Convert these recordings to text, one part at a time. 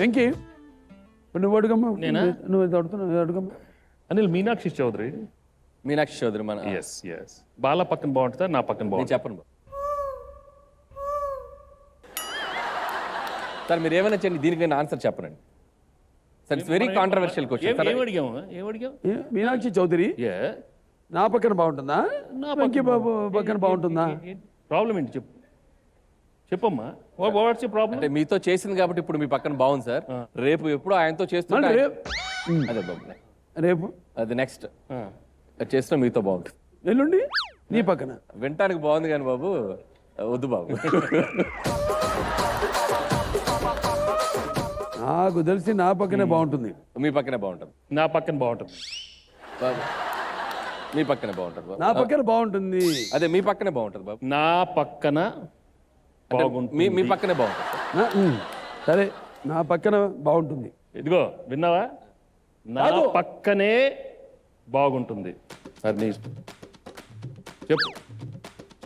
వెంకీ నువ్వు అడుగమ్మా. నేనా? నువ్వు అడుగుతున్నావు అడుగమ్మా. అనిల్ మీనాక్షి చౌదరి. మీనాక్షి చౌదరి మన ఎస్ బాల పక్కన బాగుంటుందా నా పక్కన నేను బాగుంటుంది? చెప్పను బాబు. సార్ మీరు ఏమైనా చేయండి, దీనికి నేను ఆన్సర్ చెప్పనండి sir. It's very controversial question. ఏం అడిగాము ఏం అడిగావు? మీనాక్షి చౌదరి నా పక్కన బాగుంటుందా, వెంకీ బాబు పక్కన బాగుంటుందా? ప్రాబ్లం ఏంటి చెప్పు చెప్పమ్మా. What's problem? అంటే మీతో చేసింది కాబట్టి ఇప్పుడు మీ పక్కన బాగుంది సార్. రేపు ఎప్పుడు ఆయనతో చేస్తుంటే మళ్ళీ రేపు అదే బాబు రేపు అది నెక్స్ట్ చేసిన మీతో బాగుంటుంది. ఎల్లుండి నీ పక్కన వినటానికి బాగుంది కానీ బాబు వద్దు బాబు. నాకు తెలిసి నా పక్కనే బాగుంటుంది. మీ పక్కనే బాగుంటుంది నా పక్కన బాగుంటుంది. బాబు. మీ పక్కనే బాగుంటుంది బాబు. నా పక్కన బాగుంటుంది. అదే మీ పక్కనే బాగుంటుంది బాబు. నా పక్కన బాగుంటుంది. మీ పక్కనే బాగుంటుంది సార్. సరే నా పక్కన బాగుంటుంది. ఇదిగో విన్నావా? నా కాదు. పక్కనే బాగుంటుంది. అది నీ ఇష్టం. చెప్పు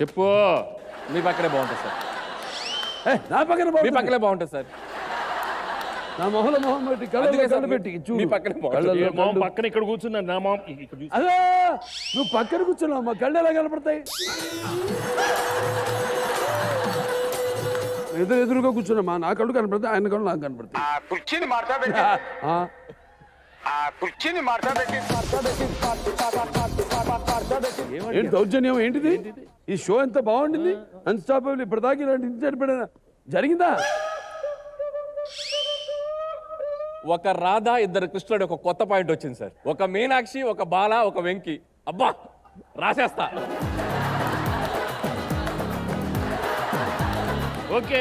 చెప్పు. మీ పక్కనే బాగుంటుంది సార్. నా పక్కన మీ బాగుంటుంది. పక్కనే బాగుంటుంది సార్. నా మొహంలో మొహం పెట్టి అందుకే సార్ కళ్ళు పెట్టి చూడు. మీ పక్కనే బాగుంటుంది. కళ్ళల్లో మామ కళ్ళు. పక్కన ఇక్కడ కూర్చున్నా నా మామ ఇక్కడ చూసి. అదే నువ్వు పక్కన కూర్చున్నావు మా కళ్ళు ఎలా కనపడతాయి? ఎదురుగా కూర్చున్నామా, నా కళ్ళు కనపడతాయి, ఆయన కళ్ళు నాకు కనపడతాయి. కుర్చీని మార్చబెట్టి ఆ, కుర్చీని మార్చబెట్టి ఏంటి దౌర్జన్యం ఏంటిది? ఈ షో ఎంత బాగుండింది, అన్స్టాపబుల్. ఇప్పటిదాకా ఇలాంటి ఇన్సిడెంట్ జరిగిందా? ఒక రాధా ఇద్దరు కృష్ణుడు ఒక కొత్త పాయింట్ వచ్చింది సార్. ఒక మీనాక్షి ఒక బాల ఒక వెంకి. అబ్బా రాసేస్తా. ఓకే